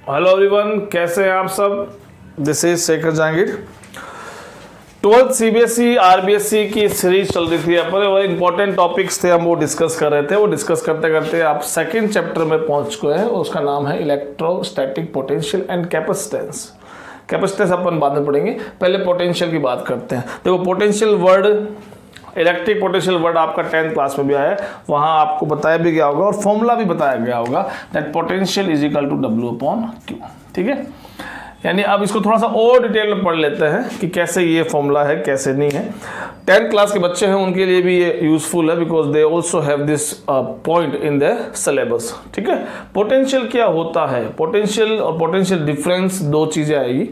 Hello everyone, कैसे हैं आप सब। This is Shekhar Jahangir. 12th CBSE RBSE की सीरीज चल रही थी। अपने वो इंपॉर्टेंट टॉपिक्स थे, हम वो डिस्कस कर रहे थे। वो डिस्कस करते करते आप सेकंड चैप्टर में पहुंच गए हैं। उसका नाम है electrostatic potential and capacitance. Capacitance अपन बाद में पढ़ेंगे, पहले पोटेंशियल की बात करते हैं। देखो, potential word, electric potential word आपका 10th क्लास में भी आया है। वहाँ आपको बताया भी गया होगा और फॉर्मूला भी बताया गया होगा that potential is equal to W/Q। ठीक है, यानी अब इसको थोड़ा सा और डिटेल में पढ़ लेते हैं कि कैसे ये फॉर्मूला है, कैसे नहीं है। 10th क्लास के बच्चे हैं, उनके लिए भी ये यूजफुल है because they also have this point in the syllabus. ठीक है, पोटेंशियल क्या होता है, पोटेंशियल और पोटेंशियल डिफरेंस दो चीज़ें आएगी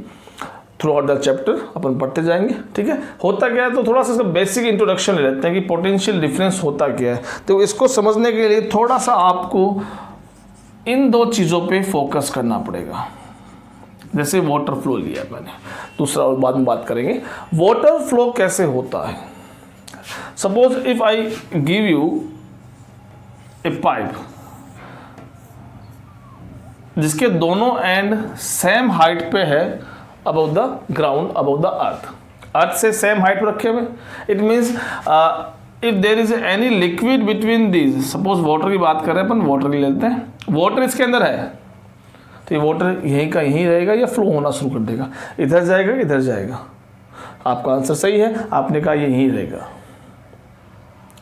थ्रू आउट द चैप्टर, अपन पढ़ते जाएंगे। ठीक है, होता क्या है तो थोड़ा सा इसका बेसिक इंट्रोडक्शन ले लेते हैं कि पोटेंशियल डिफरेंस होता क्या है। तो इसको समझने के लिए थोड़ा सा आपको इन दो चीज़ों पे फोकस करना पड़ेगा। जैसे वाटर फ्लो लिया मैंने, दूसरा और बाद में बात करेंगे। वाटर फ्लो कैसे होता है। Suppose if I give U A pipe जिसके दोनों एंड सेम हाइट पे है above the ground, above the earth से सेम हाइट पर रखे हुए। It means if there is any liquid between these, suppose water की बात करें अपन, वाटर की लेते हैं, वाटर इसके अंदर है तो ये वाटर यहीं का यहीं रहेगा या फ्लो होना शुरू कर देगा, इधर जाएगा इधर जाएगा। आपका आंसर सही है, आपने कहा ये यहीं रहेगा।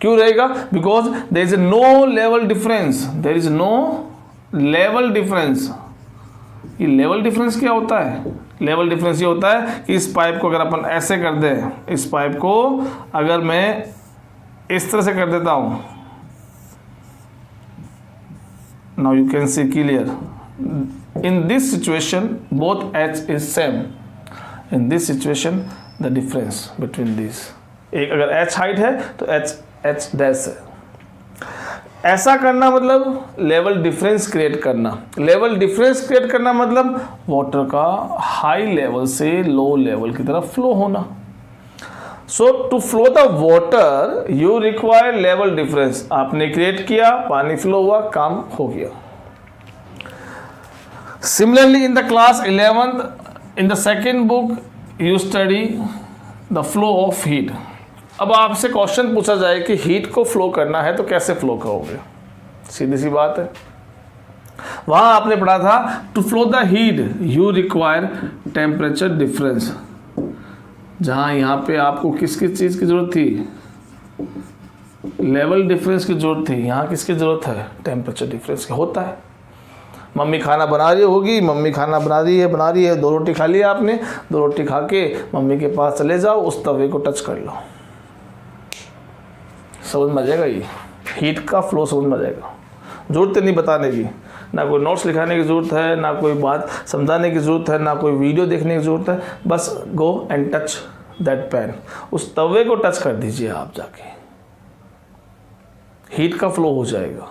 क्यों रहेगा? Because there is no level difference, there is no level difference. ये लेवल डिफरेंस क्या होता है? लेवल डिफरेंस ये होता है कि इस पाइप को अगर अपन ऐसे कर दें, इस पाइप को अगर मैं इस तरह से कर देता हूं, now you can see clear, in this situation both H is same, in this situation the difference between this, एक अगर एच हाइट है तो एच डैश है। ऐसा करना मतलब लेवल डिफरेंस क्रिएट करना। लेवल डिफरेंस क्रिएट करना मतलब वाटर का हाई लेवल से लो लेवल की तरफ फ्लो होना। So to flow the water you require level difference. आपने क्रिएट किया, पानी फ्लो हुआ, काम हो गया। Similarly in the class 11th in the second book you study the flow of heat. अब आपसे क्वेश्चन पूछा जाए कि हीट को फ्लो करना है तो कैसे फ्लो करोगे? सीधी सी बात है। वहां आपने पढ़ा था to flow the heat you require temperature difference. जहां यहां पे आपको किस किस चीज की जरूरत थी? लेवल डिफरेंस की जरूरत थी। यहां किसकी जरूरत है? टेम्परेचर डिफरेंस की। होता है, मम्मी खाना बना रही होगी, मम्मी खाना बना रही है, 2 रोटी खा लिया आपने, 2 रोटी खा के मम्मी के पास चले जाओ, उस तवे को टच कर लो, समझ में आ जाएगा। ये हीट का फ्लो समझ में आ जाएगा। जरूरत नहीं बताने की, ना कोई नोट्स लिखाने की ज़रूरत है, ना कोई बात समझाने की ज़रूरत है, ना कोई वीडियो देखने की ज़रूरत है। बस go and touch that pan, उस तवे को टच कर दीजिए आप जाके, हीट का फ्लो हो जाएगा।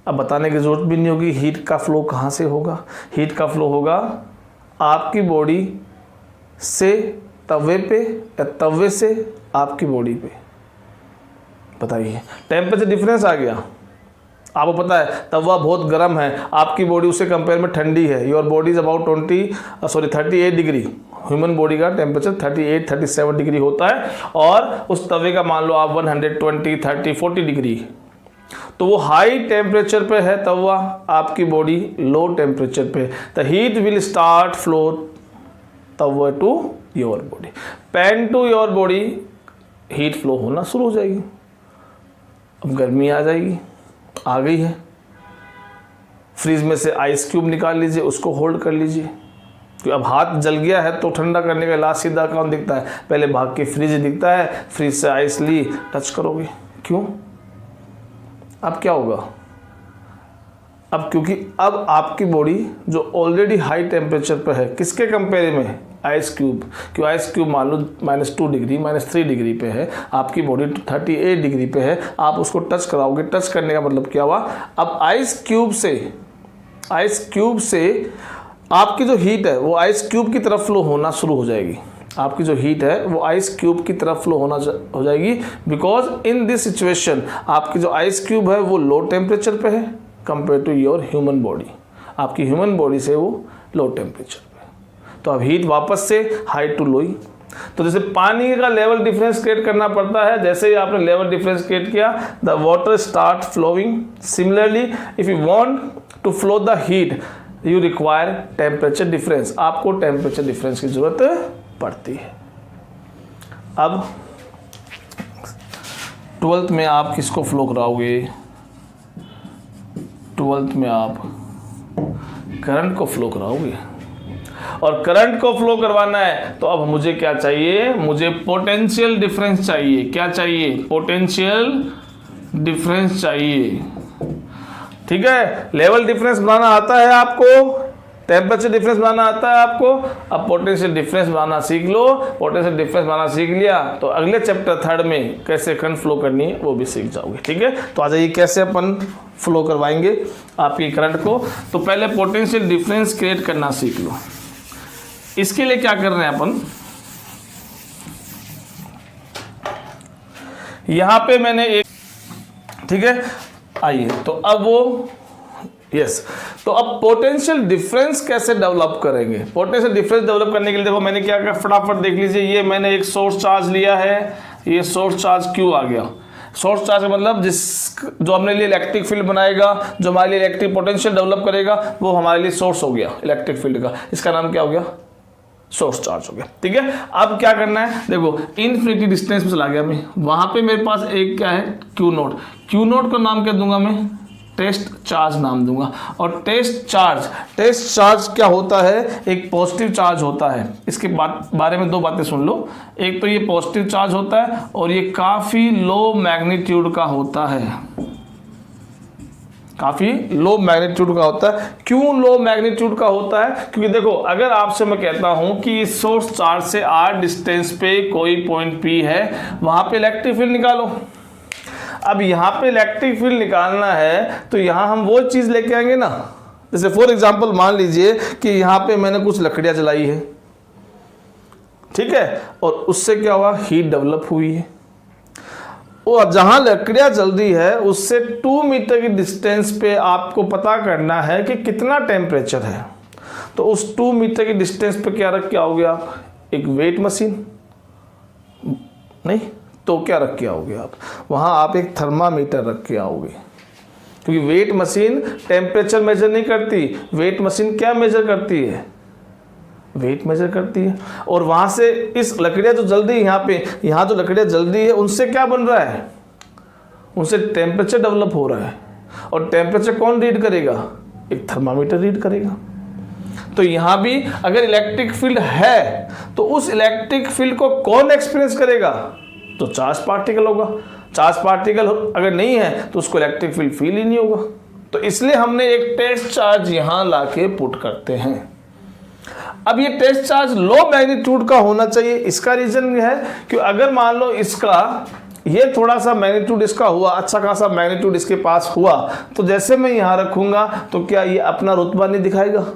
अब बताने की ज़रूरत भी नहीं होगी हीट का फ्लो कहाँ से होगा। हीट का फ्लो होगा आपकी बॉडी से तवे पे या तवे से आपकी बॉडी पे। बताइए, टेम्परेचर डिफरेंस आ गया। आपको पता है तवा बहुत गर्म है, आपकी बॉडी उससे कंपेयर में ठंडी है। Your body is about 38 degree. Human body का टेम्परेचर 38-37 डिग्री होता है और उस तवे का मान लो आप 120, 30, 40 डिग्री। तो वो हाई टेम्परेचर पे है तवा, आपकी बॉडी लो टेम्परेचर पे। The heat will start flow tawa to your body, pan to your body, heat flow होना शुरू हो जाएगी। अब गर्मी आ जाएगी, आ गई है। फ्रीज में से आइस क्यूब निकाल लीजिए, उसको होल्ड कर लीजिए, क्योंकि अब हाथ जल गया है तो ठंडा करने का लास्ट सीधा काम दिखता है, पहले भाग के फ्रिज दिखता है, फ्रिज से आइस ली, टच करोगे। क्यों? अब क्या होगा? अब क्योंकि अब आपकी बॉडी जो ऑलरेडी हाई टेम्परेचर पर है, किसके कंपेयर में? Ice cube. क्यों आइस क्यूब मान लो -2 डिग्री, -3 डिग्री पे है, आपकी बॉडी 38 डिग्री पे है, आप उसको टच कराओगे। टच करने का मतलब क्या हुआ? अब आइस क्यूब से आपकी जो हीट है वो आइस क्यूब की तरफ फ्लो होना शुरू हो जाएगी। आपकी जो हीट है वो आइस क्यूब की तरफ फ्लो होना हो जाएगी, बिकॉज इन दिस सिचुएशन आपकी जो आइस क्यूब है वो लो टेम्परेचर पे है compare to your human body. आपकी ह्यूमन बॉडी से वो लो टेम्परेचर पे। तो अब हीट वापस से हाई टू लो ही। तो जैसे पानी का लेवल डिफरेंस क्रिएट करना पड़ता है, जैसे ही आपने लेवल डिफरेंस क्रिएट किया the water start flowing. Similarly if you want to flow the heat you require temperature difference, आपको टेम्परेचर डिफरेंस की जरूरत पड़ती है। अब 12th में आप किसको फ्लो कराओगे? 12th में आप करंट को फ्लो कराओगे, और करंट को फ्लो करवाना है तो अब मुझे क्या चाहिए? मुझे पोटेंशियल डिफरेंस चाहिए। क्या चाहिए? पोटेंशियल डिफरेंस चाहिए। ठीक है, लेवल डिफरेंस बनाना आता है आपको, टेम्परेचर डिफरेंस बनाना आता है आपको। अब पोटेंशियल डिफरेंस बनाना सीख लो। पोटेंशियल डिफरेंस बनाना सीख लिया तो अगले चैप्टर 3 में कैसे करंट फ्लो करनी है वो भी सीख जाओगे। ठीक है, तो आ जाइए कैसे अपन फ्लो करवाएंगे आपकी करंट को। तो पहले पोटेंशियल डिफरेंस क्रिएट करना सीख लो। इसके लिए क्या कर रहे हैं अपन, यहां पे मैंने एक, ठीक है, आइए तो अब वो तो अब पोटेंशियल डिफरेंस कैसे डेवलप करेंगे? पोटेंशियल डिफरेंस डेवलप करने के लिए देखो मैंने क्या किया, फटाफट देख लीजिए। ये मैंने एक सोर्स चार्ज लिया है, ये सोर्स चार्ज क्यों आ गया? सोर्स चार्ज मतलब जो हमारे लिए इलेक्ट्रिक फील्ड बनाएगा, जो हमारे लिए इलेक्ट्रिक पोटेंशियल डेवलप करेगा, वो हमारे लिए सोर्स हो गया इलेक्ट्रिक फील्ड का। इसका नाम क्या हो गया? सोर्स चार्ज हो गया। ठीक है, अब क्या करना है, देखो इनफिनिटी डिस्टेंस में चला गया मैं, वहां पे मेरे पास एक क्या है? Q note. क्यू नोट का नाम क्या दूंगा मैं? टेस्ट चार्ज नाम दूंगा। और टेस्ट चार्ज क्या होता है? एक पॉजिटिव चार्ज होता है। इसके बारे में 2 बातें सुन लो। एक तो ये पॉजिटिव चार्ज होता है और ये काफी लो मैग्नीट्यूड का होता है, काफी लो मैग्नीट्यूड का होता है। क्यों लो मैग्नीट्यूड का होता है? क्योंकि देखो अगर आपसे मैं कहता हूं कि इस सोर्स चार्ज से r डिस्टेंस पे कोई पॉइंट P है, वहां पे इलेक्ट्रिक फील्ड निकालो। अब यहाँ पे इलेक्ट्रिक फील्ड निकालना है तो यहाँ हम वो चीज़ लेके आएंगे ना, जैसे फॉर एग्जांपल मान लीजिए कि यहाँ पे मैंने कुछ लकड़ियाँ जलाई है, ठीक है, और उससे क्या हुआ? हीट डेवलप हुई है। और जहाँ लकड़ियाँ जल रही है उससे 2 मीटर की डिस्टेंस पे आपको पता करना है कि कितना टेम्परेचर है। तो उस 2 मीटर की डिस्टेंस पे क्या रख के आओगे आप? एक वेट मशीन नहीं तो क्या रख के आओगे आप? वहाँ आप एक थर्मामीटर रख के आओगे, क्योंकि वेट मशीन टेम्परेचर मेजर नहीं करती। वेट मशीन क्या मेजर करती है? वेट मेजर करती है। और वहाँ से इस लकड़ियाँ जो जल रही है यहाँ जो लकड़ियाँ जल रही है उनसे क्या बन रहा है? उनसे टेम्परेचर डेवलप हो रहा है। और टेम्परेचर कौन रीड करेगा? एक थर्मामीटर रीड करेगा। तो यहाँ भी अगर इलेक्ट्रिक फील्ड है तो उस इलेक्ट्रिक फील्ड को कौन एक्सपीरियंस करेगा? तो चार्ज पार्टिकल होगा। चार्ज पार्टिकल अगर नहीं है तो उसको इलेक्ट्रिक फील्ड फील ही नहीं होगा। तो इसलिए हमने एक टेस्ट चार्ज यहां लाके पुट करते हैं। अब ये टेस्ट चार्ज लो मैग्नीट्यूड का होना चाहिए। इसका रीजन यह है कि अगर मान लो इसका ये थोड़ा सा मैग्नीट्यूड इसका हुआ, अच्छा खासा मैग्नीट्यूड इसके पास हुआ, तो जैसे मैं यहां रखूंगा तो क्या ये अपना रुतबा नहीं दिखाएगा?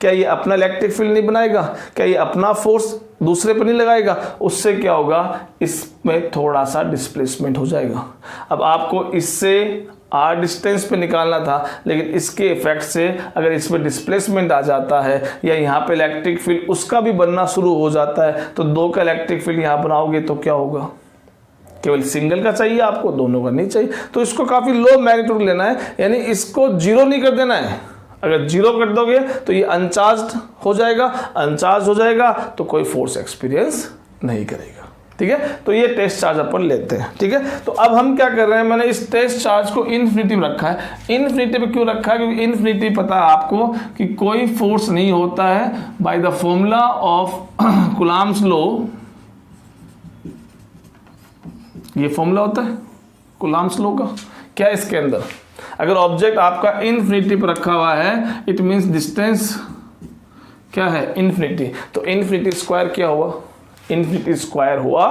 क्या ये अपना इलेक्ट्रिक फील्ड नहीं बनाएगा? क्या ये अपना फोर्स दूसरे पर नहीं लगाएगा? उससे क्या होगा? इसमें थोड़ा सा डिस्प्लेसमेंट हो जाएगा। अब आपको इससे r डिस्टेंस पे निकालना था, लेकिन इसके इफेक्ट से अगर इसमें डिस्प्लेसमेंट आ जाता है या यहाँ पे इलेक्ट्रिक फील्ड उसका भी बनना शुरू हो जाता है, तो 2 का इलेक्ट्रिक फील्ड यहाँ बनाओगे तो क्या होगा? केवल सिंगल का चाहिए आपको, दोनों का नहीं चाहिए। तो इसको काफ़ी लो मैग्नीट्यूड लेना है, यानी इसको 0 नहीं कर देना है। अगर 0 कर दोगे तो ये अनचार्ज हो जाएगा। अनचार्ज हो जाएगा तो कोई फोर्स एक्सपीरियंस नहीं करेगा। ठीक है, तो ये टेस्ट चार्ज अपन लेते हैं। ठीक है, तो अब हम क्या कर रहे हैं, मैंने इस टेस्ट चार्ज को इन्फिनिटी में रखा है। इन्फिनिटी पे क्यों रखा है? क्योंकि इन्फिनिटी पता है आपको कि कोई फोर्स नहीं होता है by the formula of Coulomb's law. ये फॉर्मूला होता है कूलम्ब्स लॉ का। क्या है इसके अंदर? अगर ऑब्जेक्ट आपका इन्फिनिटी पर रखा हुआ है, इट मीन्स डिस्टेंस क्या है? इन्फिनिटी। तो इन्फिनिटी स्क्वायर क्या हुआ? इन्फिनिटी स्क्वायर हुआ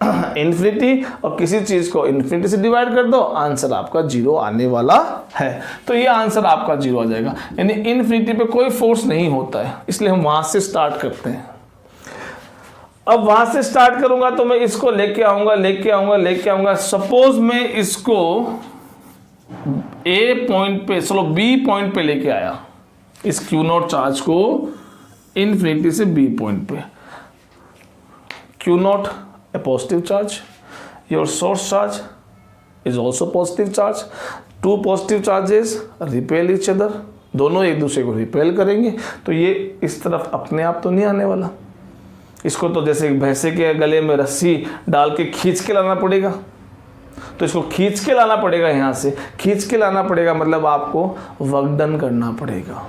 इन्फिनिटी, और किसी चीज को इन्फिनिटी से डिवाइड कर दो, आंसर आपका 0 आने वाला है। तो ये आंसर आपका 0 आ जाएगा। यानी इन्फिनिटी पे कोई फोर्स नहीं होता है, इसलिए हम वहां से स्टार्ट करते हैं। अब वहां से स्टार्ट करूंगा तो मैं इसको लेके आऊंगा। सपोज मैं इसको ए पॉइंट पे, चलो बी पॉइंट पे लेके आया इस क्यू नॉट चार्ज को इन्फिनिटी से बी पॉइंट पे। Q naught a positive charge, your source charge is also positive charge, two positive charges repel each other, दोनों एक दूसरे को रिपेल करेंगे, तो ये इस तरफ अपने आप तो नहीं आने वाला। इसको तो जैसे भैंसे के गले में रस्सी डाल के खींच के लाना पड़ेगा, तो इसको खींच के लाना पड़ेगा, यहाँ से खींच के लाना पड़ेगा, मतलब आपको वर्क डन करना पड़ेगा।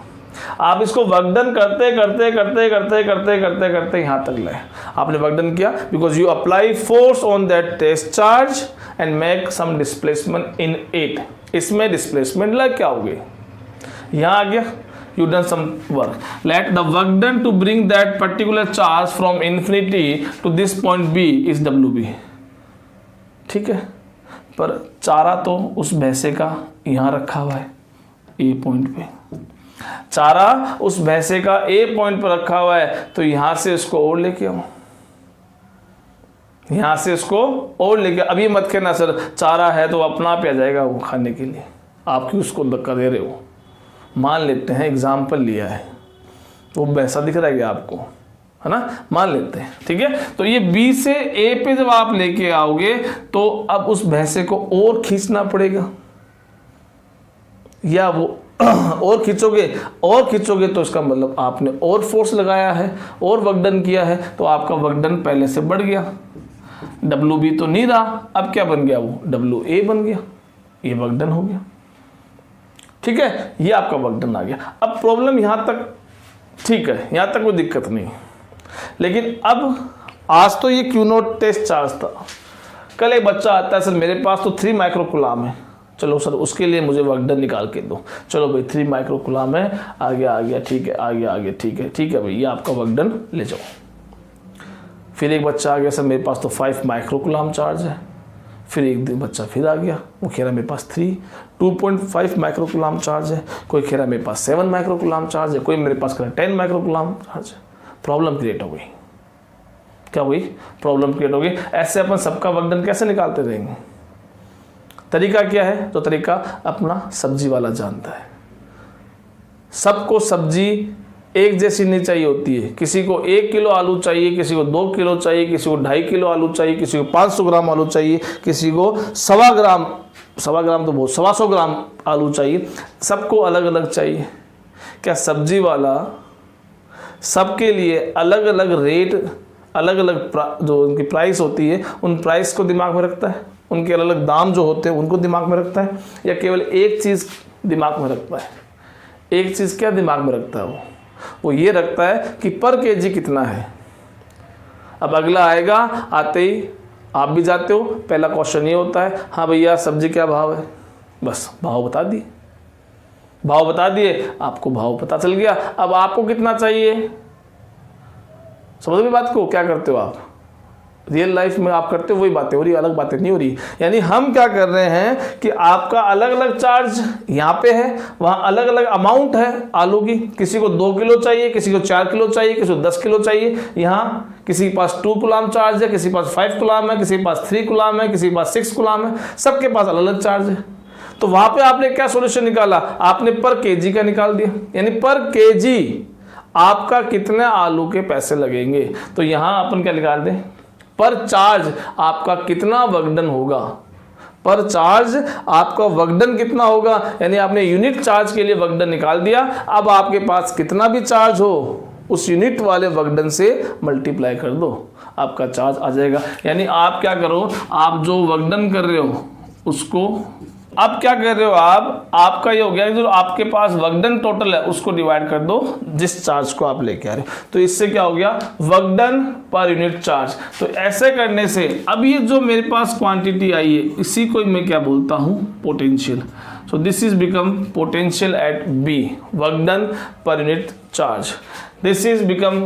आप इसको वर्क डन करते करते करते करते करते करते करते यहाँ तक लाए, आपने वर्क डन किया, because you apply force on that test charge and make some displacement in it. इसमें डिस्प्लेसमेंट लग क्या हो गई, यहाँ आ गया, you done some work. Let the work done to bring that particular charge from infinity to this point B is WB. ठीक है, पर चारा तो उस भैंसे का यहाँ रखा हुआ है ए पॉइंट पे, चारा उस भैंसे का ए पॉइंट पर रखा हुआ है, तो यहाँ से इसको और लेके आओ, यहाँ से इसको और लेके। अभी मत कहना सर चारा है तो अपना आप आ जाएगा वो खाने के लिए, आप क्यों उसको धक्का दे रहे हो। मान लेते हैं एग्जाम्पल लिया है, वो वैसा दिख रहा है आपको, है ना, मान लेते हैं, ठीक है। तो ये बी से ए पे जब आप लेके आओगे तो अब उस भैंसे को और खींचना पड़ेगा, या वो और खींचोगे तो इसका मतलब आपने और फोर्स लगाया है और वर्क डन किया है, तो आपका वर्क डन पहले से बढ़ गया। डब्ल्यू बी तो नहीं रहा, अब क्या बन गया, वो डब्ल्यू ए बन गया, ये वर्क डन हो गया, ठीक है, ये आपका वर्क डन आ गया। अब प्रॉब्लम यहाँ तक ठीक है, यहाँ तक कोई दिक्कत नहीं, लेकिन अब आज तो ये क्यू नॉट टेस्ट चार्ज था, कल एक बच्चा आता है सर मेरे पास तो 3 माइक्रोकुलाम है, चलो सर उसके लिए मुझे वर्क डन निकाल के दो, चलो भाई 3 माइक्रोकुलाम है, आ गया ठीक है, आ गया ठीक है भाई, ये आपका वर्क डन ले जाओ। फिर एक बच्चा आ गया सर मेरे पास तो 5 माइक्रोकुलाम चार्ज है, फिर एक दिन बच्चा फिर आ गया, वो कह रहा मेरे पास 2.5 माइक्रोकुलाम चार्ज है, कोई कह रहा मेरे पास 7 माइक्रोकुलाम चार्ज है, कोई मेरे पास कह रहा 10 माइक्रोकुलाम चार्ज है। प्रॉब्लम क्रिएट हो गई, क्या हुई, प्रॉब्लम क्रिएट हो गई। ऐसे अपन सबका वर्क डन कैसे निकालते रहेंगे, तरीका क्या है, तो तरीका अपना सब्जी वाला जानता है। सबको सब्जी एक जैसी नहीं चाहिए होती है, किसी को 1 किलो आलू चाहिए, किसी को 2 किलो चाहिए, किसी को 2.5 किलो आलू चाहिए, किसी को 500 ग्राम आलू चाहिए, किसी को 1.25 ग्राम तो बहुत 125 ग्राम आलू चाहिए, सबको अलग अलग चाहिए। क्या सब्जी वाला सबके लिए अलग अलग रेट, अलग अलग जो उनकी प्राइस होती है उन प्राइस को दिमाग में रखता है, उनके अलग अलग दाम जो होते हैं उनको दिमाग में रखता है, या केवल एक चीज़ दिमाग में रखता है। एक चीज़ क्या दिमाग में रखता है, वो ये रखता है कि पर केजी कितना है। अब अगला आएगा, आते ही आप भी जाते हो, पहला क्वेश्चन ये होता है, हाँ भैया सब्जी क्या भाव है, बस भाव बता दिए, आपको भाव पता चल गया। अब आपको कितना चाहिए, समझ में बात को, क्या करते हो आप रियल लाइफ में, आप करते हो वही बातें हो रही, अलग बातें नहीं हो रही। यानी हम क्या कर रहे हैं कि आपका अलग अलग चार्ज यहाँ पे है, वहाँ अलग अलग अमाउंट है आलू की, किसी को 2 किलो चाहिए, किसी को 4 किलो चाहिए, किसी को 10 किलो चाहिए। यहाँ किसी के पास 2 कुलाम चार्ज है, किसी के पास 5 कुलाम है, किसी के पास 3 कुलाम है, किसी के पास 6 कुलाम है, सबके पास अलग अलग चार्ज है। तो वहाँ पे आपने क्या सोल्यूशन निकाला, आपने पर केजी का निकाल दिया, यानी पर केजी आपका कितने आलू के पैसे लगेंगे। तो यहाँ अपन क्या निकाल दें, पर चार्ज आपका कितना वर्क डन होगा, पर चार्ज आपका वर्क डन कितना होगा, यानी आपने यूनिट चार्ज के लिए वर्क डन निकाल दिया। अब आपके पास कितना भी चार्ज हो उस यूनिट वाले वर्क डन से मल्टीप्लाई कर दो, आपका चार्ज आ जाएगा। यानी आप क्या करो, आप जो वर्क डन कर रहे हो उसको, अब क्या कर रहे हो आपका ये हो गया जो आपके पास वर्क डन टोटल है उसको डिवाइड कर दो जिस चार्ज को आप लेके आ रहे हो, तो इससे क्या हो गया, work done per unit charge. तो ऐसे करने से अब ये जो मेरे पास क्वांटिटी आई है इसी को मैं क्या बोलता हूँ, potential. So this is become potential at B, work done per unit charge. This is become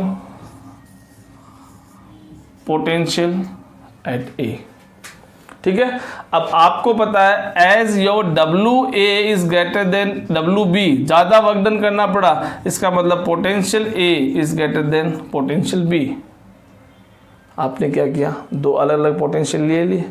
potential at A, ठीक है। अब आपको पता है as your W A is greater than W B, ज़्यादा वर्क डन करना पड़ा, इसका मतलब potential A is greater than potential B. आपने क्या किया, 2 अलग अलग पोटेंशियल लिए,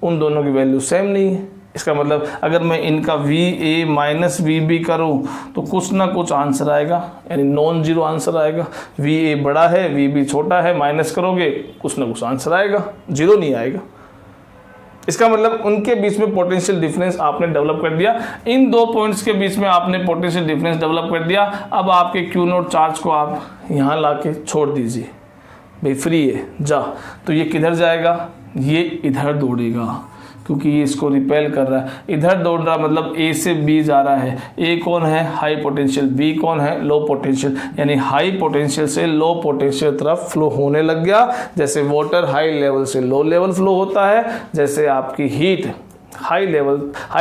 उन दोनों की वैल्यू सेम नहीं है, इसका मतलब अगर मैं इनका V A minus V B करूँ तो कुछ ना कुछ आंसर आएगा, यानी नॉन जीरो आंसर आएगा। वी ए बड़ा है, वी बी छोटा है, माइनस करोगे कुछ ना कुछ आंसर आएगा, जीरो नहीं आएगा। इसका मतलब उनके बीच में पोटेंशियल डिफरेंस आपने डेवलप कर दिया, इन दो पॉइंट्स के बीच में आपने पोटेंशियल डिफरेंस डेवलप कर दिया। अब आपके क्यू नॉट चार्ज को आप यहाँ ला के छोड़ दीजिए, भाई फ्री है जा, तो ये किधर जाएगा, ये इधर दौड़ेगा, क्योंकि ये इसको रिपेल कर रहा है, इधर दौड़ रहा मतलब ए से बी जा रहा है। ए कौन है, हाई पोटेंशियल, बी कौन है, लो पोटेंशियल, यानी हाई पोटेंशियल से लो पोटेंशियल तरफ फ्लो होने लग गया। जैसे वाटर हाई लेवल से लो लेवल फ्लो होता है, जैसे आपकी हीट हाई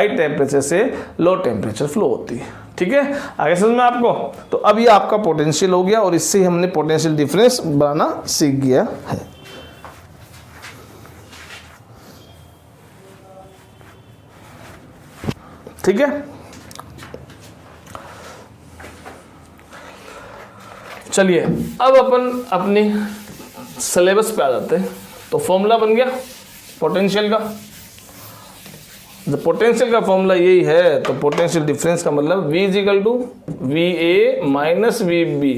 टेम्परेचर से लो टेम्परेचर फ्लो होती है। ठीक है, आगे समझ में आपको। तो अब ये आपका पोटेंशियल हो गया और इससे हमने पोटेंशियल डिफरेंस बनाना सीख गया है। ठीक है, चलिए अब अपन अपनी सिलेबस पे आ जाते हैं। तो फॉर्मूला बन गया पोटेंशियल का। जब पोटेंशियल का फॉर्मूला यही है तो पोटेंशियल डिफरेंस का मतलब V is equal to V A minus V B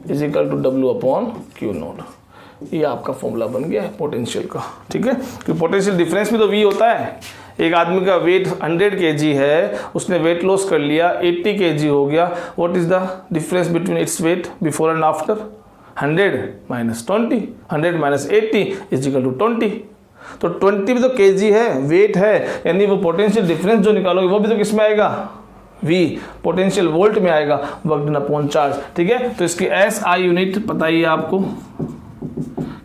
is equal to W upon q naught. ये आपका फॉर्मूला बन गया है पोटेंशियल का। ठीक है, क्योंकि पोटेंशियल डिफरेंस भी तो V होता है। एक आदमी का वेट 100 kg है, उसने वेट लॉस कर लिया 80 kg हो गया। What is the difference between its weight before and after? 100 minus 20, 100 minus 80 is equal to 20। तो 20 भी तो kg है, वेट है, यानी वो पोटेंशियल डिफरेंस जो निकालोगे वो भी तो किस में आएगा, V पोटेंशियल वोल्ट में आएगा, वर्क डन अपॉन चार्ज। ठीक है, तो इसकी SI यूनिट पता ही है आपको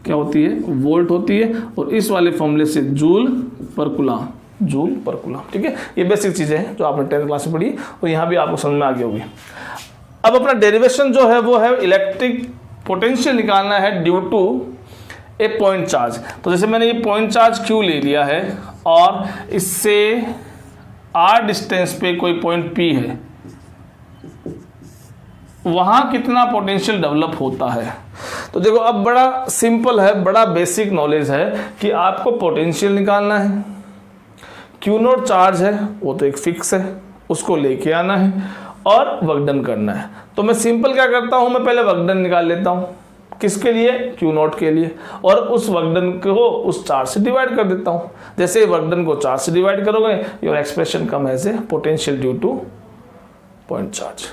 क्या होती है, वोल्ट होती है, और इस वाले फॉर्मूले से जूल पर कूलम, जूल पर कूलम। ठीक है, ये बेसिक चीजें हैं जो आपने 10th क्लास में पढ़ी और यहाँ भी आपको समझ में आ गई होगी। अब अपना डेरिवेशन जो है वो है इलेक्ट्रिक पोटेंशियल निकालना है due to a point charge. तो जैसे मैंने ये पॉइंट चार्ज Q ले लिया है और इससे R डिस्टेंस पे कोई पॉइंट P है, वहां कितना पोटेंशियल डेवलप होता है। तो देखो अब बड़ा सिंपल है, बड़ा बेसिक नॉलेज है कि आपको पोटेंशियल निकालना है, क्यू नॉट चार्ज है वो तो एक फिक्स है, उसको लेके आना है और वर्क डन करना है। तो मैं सिंपल क्या करता हूं, मैं पहले वर्क डन निकाल लेता हूं, किसके लिए, क्यू नॉट के लिए, और उस वर्क डन को उस चार्ज से डिवाइड कर देता हूं। जैसे वर्क डन को चार्ज से डिवाइड करोगे your expression come as a potential due to point charge.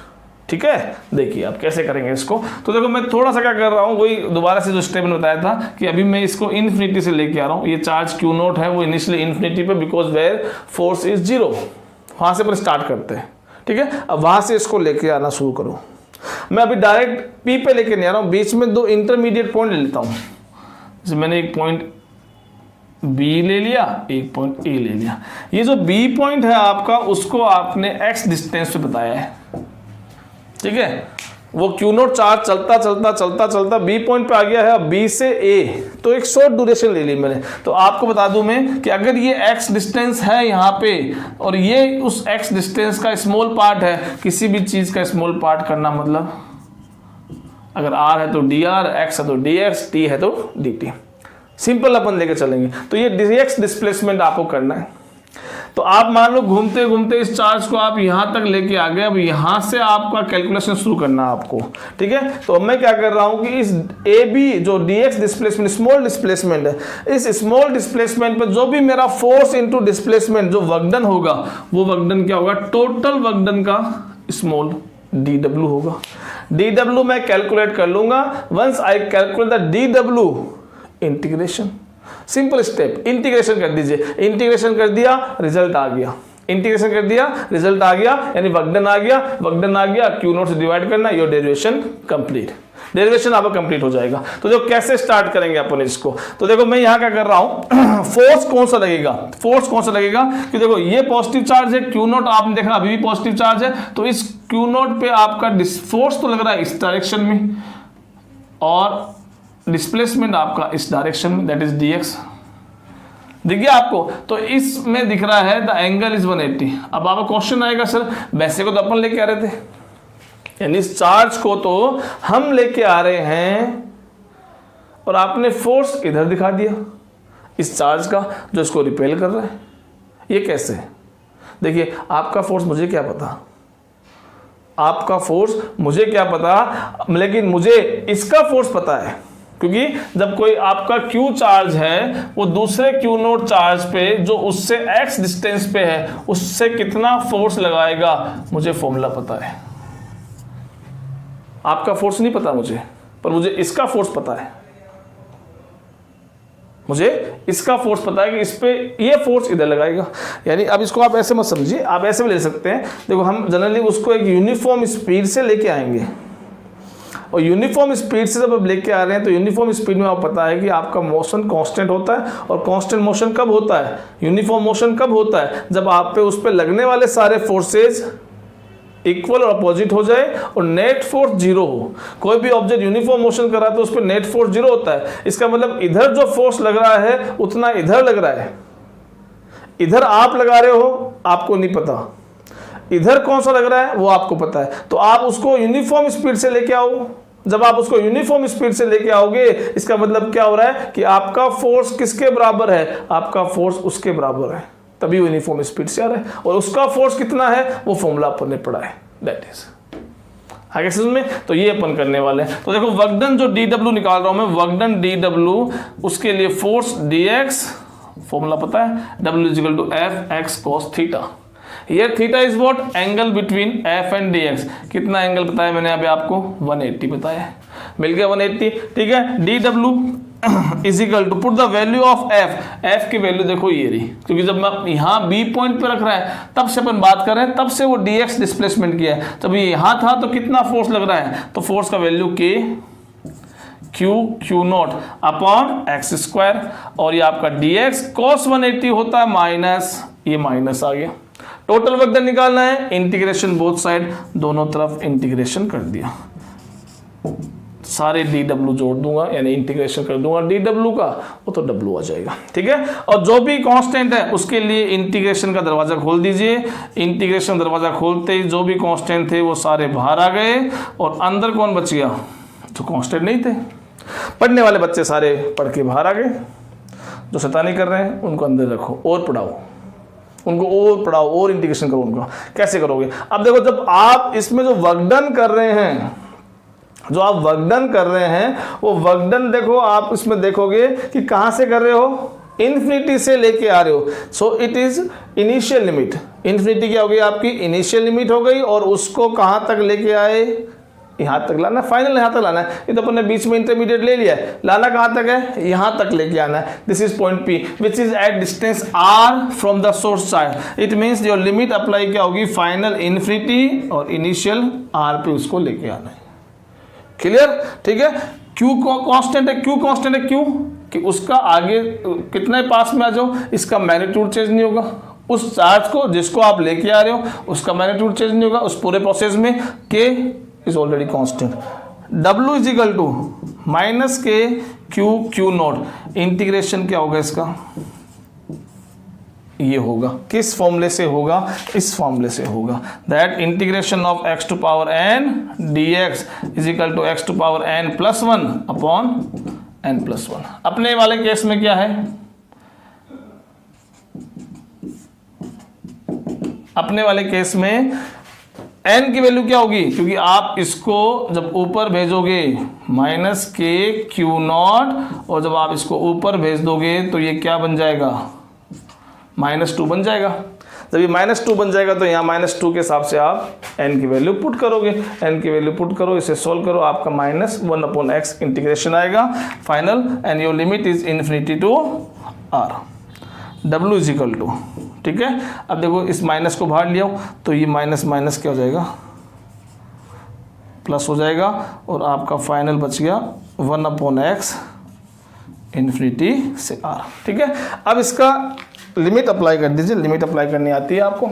ठीक है, देखिए आप कैसे करेंगे इसको। तो देखो मैं थोड़ा सा क्या कर रहा हूँ, वही दोबारा से जो स्टेप मैंने बताया था कि अभी मैं इसको इन्फिनिटी से लेके आ रहा हूँ। ये चार्ज क्यू नॉट है वो इनिशियली इन्फिनिटी पे, बिकॉज वेयर फोर्स इज 0, वहां से पर स्टार्ट करते हैं। ठीक है, अब वहां से इसको लेके आना शुरू करो। मैं अभी डायरेक्ट P पे लेके नहीं आ रहा हूँ, बीच में दो इंटरमीडिएट पॉइंट ले लेता हूँ। जैसे मैंने एक पॉइंट B ले लिया, एक पॉइंट A ले लिया। ये जो B पॉइंट है आपका, उसको आपने x डिस्टेंस पे बताया है। ठीक है, वो क्यू नॉट चार्ज चलता चलता चलता चलता B पॉइंट पे आ गया है, अब B से A, तो एक शॉर्ट ड्यूरेशन ले ली मैंने। तो आपको बता दूं मैं कि अगर ये x डिस्टेंस है यहाँ पे और ये उस x डिस्टेंस का स्मॉल पार्ट है, किसी भी चीज का स्मॉल पार्ट करना मतलब अगर r है तो dr, x है तो dx, t है तो dt, सिंपल अपन लेके चलेंगे। तो ये dx डिस्प्लेसमेंट आपको करना है। तो आप मान लो घूमते घूमते इस चार्ज को आप यहां तक लेके आ गए, अब यहां से आपका कैलकुलेशन शुरू करना है आपको। ठीक है, तो अब मैं क्या कर रहा हूं कि इस ए बी जो dx डिस्प्लेसमेंट स्मॉल डिस्प्लेसमेंट है, इस स्मॉल डिस्प्लेसमेंट पे जो भी मेरा फोर्स इनटू डिस्प्लेसमेंट जो वर्कडन होगा, वो वर्कडन क्या होगा, टोटल वर्कडन का स्मॉल dw होगा। dw मैं कैलकुलेट कर लूंगा, once I calculate the dw, integration, simple step, integration कर दीजिए। इंटीग्रेशन कर दिया, रिजल्ट आ गया, इंटीग्रेशन कर दिया, रिजल्ट आ गया, यानी वर्कडन आ गया, वर्कडन आ गया, क्यू नॉट से डिवाइड करना, योर डेरिवेशन कंप्लीट, डेरिवेशन आपका कंप्लीट हो जाएगा। तो जो कैसे स्टार्ट करेंगे अपन इसको, तो देखो मैं यहाँ क्या कर रहा हूँ, फोर्स कौन सा लगेगा, फोर्स कौन सा लगेगा कि देखो ये पॉजिटिव चार्ज है, क्यू नॉट आपने देखा अभी भी पॉजिटिव चार्ज है, तो इस क्यू नॉट पे आपका फोर्स तो लग रहा है इस डायरेक्शन में और डिस्प्लेसमेंट आपका इस डायरेक्शन में, दैट इज dx। दिख गया आपको, तो इसमें दिख रहा है द एंगल इज 180। अब आपका क्वेश्चन आएगा सर वैसे को तो अपन लेके आ रहे थे, यानी इस चार्ज को तो हम लेके आ रहे हैं और आपने फोर्स इधर दिखा दिया इस चार्ज का जो इसको रिपेल कर रहा है, ये कैसे है? देखिए आपका फोर्स मुझे क्या पता, आपका फोर्स मुझे क्या पता, लेकिन मुझे इसका फोर्स पता है, क्योंकि जब कोई आपका Q चार्ज है वो दूसरे Q नोट चार्ज पे जो उससे x डिस्टेंस पे है उससे कितना फोर्स लगाएगा मुझे फॉर्मूला पता है। आपका फोर्स नहीं पता मुझे, पर मुझे इसका फोर्स पता है, मुझे इसका फोर्स पता है कि इस पे ये फोर्स इधर लगाएगा। यानी अब इसको आप ऐसे मत समझिए, आप ऐसे भी ले सकते हैं। देखो हम जनरली उसको एक यूनिफॉर्म स्पीड से लेके आएंगे, और यूनिफॉर्म स्पीड से जब आप लेके आ रहे हैं तो यूनिफॉर्म स्पीड में आपको पता है कि आपका मोशन कांस्टेंट होता है, और कांस्टेंट मोशन कब होता है, यूनिफॉर्म मोशन कब होता है, जब आप पे उस पे लगने वाले सारे फोर्सेज इक्वल और अपोजिट हो जाए और नेट फोर्स जीरो हो। कोई भी ऑब्जेक्ट यूनिफॉर्म मोशन कर रहा है तो उस पर नेट फोर्स जीरो होता है। इसका मतलब इधर जो फोर्स लग रहा है उतना इधर लग रहा है, इधर आप लगा रहे हो आपको नहीं पता, इधर कौन सा लग रहा है वो आपको पता है। तो आप उसको यूनिफॉर्म स्पीड से लेके आओ, जब आप उसको यूनिफॉर्म स्पीड से लेके आओगे इसका मतलब क्या हो रहा है कि आपका फोर्स किसके बराबर है, आपका फोर्स उसके बराबर है, तभी यूनिफॉर्म स्पीड से आ रहा है। और उसका फोर्स कितना है वो फॉर्मूला अपन ने पढ़ा है, दैट इज आगे समझ में। तो ये अपन करने वाले हैं। तो देखो वर्क डन जो DW निकाल रहा हूं मैं, वर्क डन DW, उसके लिए फोर्स DX फॉर्मूला पता है, W = F(x cos थीटा). ये theta is what, angle between F and DX। कितना एंगल बताया मैंने अभी आपको, 180 बताया है, मिल गया 180, ठीक है। DW = put the value of F की वैल्यू देखो ये रही, क्योंकि जब मैं यहाँ B पॉइंट पे रख रहा है तब से अपन बात कर रहे हैं, तब से वो DX डिस्प्लेसमेंट किया है। जब ये यहाँ था तो कितना फोर्स लग रहा है, तो फोर्स का वैल्यू Q0 अपॉन x², और ये आपका DX cos 180 होता है माइनस, ये माइनस आ गया। टोटल वर्क डन निकालना है, इंटीग्रेशन बोथ साइड, दोनों तरफ इंटीग्रेशन कर दिया, सारे DW जोड़ दूंगा यानी इंटीग्रेशन कर दूंगा DW का, वो तो W आ जाएगा, ठीक है। और जो भी कांस्टेंट है उसके लिए इंटीग्रेशन का दरवाजा खोल दीजिए। इंटीग्रेशन दरवाजा खोलते ही जो भी कांस्टेंट थे वो सारे बाहर आ गए, और अंदर कौन बच गया, जो कांस्टेंट नहीं थे। पढ़ने वाले बच्चे सारे पढ़ के बाहर आ गए, जो शैतानी कर रहे हैं उनको अंदर रखो और पढ़ाओ, उनको और पढ़ाओ और इंटीग्रेशन करो उनको। कैसे करोगे, अब देखो जब आप इसमें जो वर्क डन कर रहे हैं, जो आप वर्क डन कर रहे हैं वो वर्क डन देखो आप इसमें देखोगे कि कहां से कर रहे हो, इन्फिनिटी से लेके आ रहे हो। So it is initial limit, infinity क्या हो गई आपकी, इनिशियल लिमिट हो गई, और उसको कहां तक लेके आए, यहां तक लाना, फाइनल यहां तक लाना है। ये तो अपन ने बीच में इंटरमीडिएट ले लिया है, लाना कहां तक है, यहां तक लेके आना है। This is point P which is at distance R from the source side. It means your limit apply क्या होगी, फाइनल इन्फिनिटी और इनिशियल R पे उसको लेके आना है। क्लियर, ठीक है। Q कांस्टेंट है, Q कांस्टेंट है, क्यों कि उसका आगे कितने पास में आ जाओ इसका मैग्नीट्यूड चेंज नहीं होगा, उस चार्ज को जिसको आप लेके आ रहे हो उसका मैग्नीट्यूड चेंज नहीं होगा उस पूरे प्रोसेस में। K is already constant. W = -K Q0। Integration क्या होगा इसका, ये होगा, किस फॉर्मूले से होगा, इस फॉर्मूले से होगा, that integration of x⁴n dx = x⁴n + 1 upon n + 1। अपने वाले केस में क्या है, अपने वाले केस में n की वैल्यू क्या होगी, क्योंकि आप इसको जब ऊपर भेजोगे -K Q0, और जब आप इसको ऊपर भेज दोगे तो ये क्या बन जाएगा, -2 बन जाएगा। जब ये -2 बन जाएगा तो यहाँ -2 के हिसाब से आप n की वैल्यू पुट करोगे, n की वैल्यू पुट करो, इसे सोल्व करो, आपका -1/x इंटीग्रेशन आएगा final, and your limit is infinity to R। W = ठीक है। अब देखो इस माइनस को बाहर लिया तो ये माइनस माइनस क्या हो जाएगा, प्लस हो जाएगा, और आपका फाइनल बच गया 1/x इन्फिनिटी से R, ठीक है। अब इसका लिमिट अप्लाई कर दीजिए, लिमिट अप्लाई करनी आती है आपको।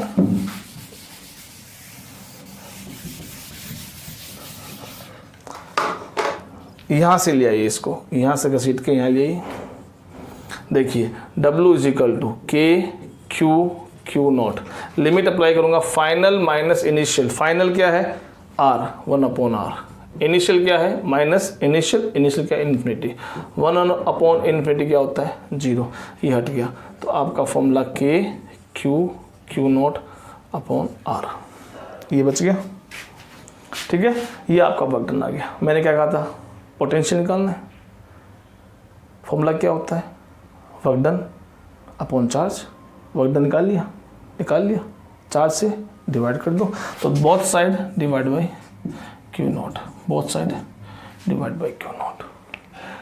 यहां से ले आइए इसको, यहां से घसीट के यहां ले आइए। देखिए W = K Q0, limit apply करूंगा, फाइनल माइनस इनिशियल, फाइनल क्या है R 1/R, इनिशियल क्या है माइनस इनिशियल, इनिशियल क्या है इन्फिनिटी, 1/∞ क्या होता है 0, ये हट गया। तो आपका formula K Q0 upon are, ये बच गया। ठीक है, ये आपका वर्क डन आ गया। मैंने क्या कहा था, पोटेंशियल निकालना है। फॉर्मूला क्या होता है, work done upon charge. Work done निकाल लिया, चार्ज से डिवाइड कर दो, तो both side divide by Q not, both side divide by Q not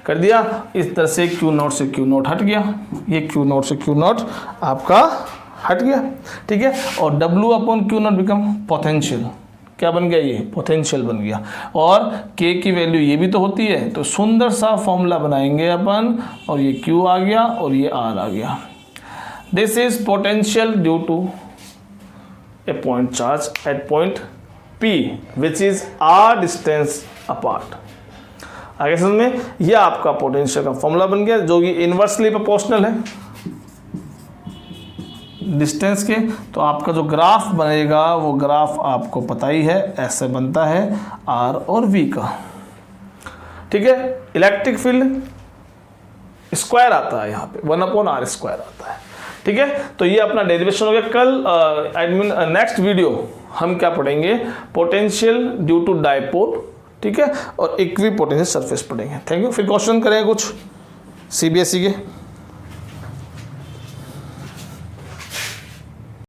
कर दिया। इस तरह से क्यू नॉट से क्यू नॉट हट गया, ये क्यू नॉट से क्यू नॉट आपका हट गया। ठीक है, और W upon q not become potential, क्या बन गया, ये पोटेंशियल बन गया। और K की वैल्यू ये भी तो होती है, तो सुंदर सा फॉर्मूला बनाएंगे अपन, और ये Q आ गया और ये R आ गया। This is potential due to a point charge at point P which is R distance apart. आगे समझ में, ये आपका पोटेंशियल का फॉर्मूला बन गया, जो कि इनवर्सली प्रोपोर्शनल है डिस्टेंस के। तो आपका जो ग्राफ बनेगा वो ग्राफ आपको पता ही है, ऐसे बनता है R और V का। ठीक है, इलेक्ट्रिक फील्ड स्क्वायर आता है यहाँ पे, 1/r स्क्वायर आता है। ठीक है, तो ये अपना डेरिवेशन हो गया। कल नेक्स्ट वीडियो हम क्या पढ़ेंगे, पोटेंशियल ड्यू टू डाइपोल, ठीक है, और इक्वी पोटेंशियल सरफेस पढ़ेंगे। Thank you. फिर क्वेश्चन करें कुछ CBSE के।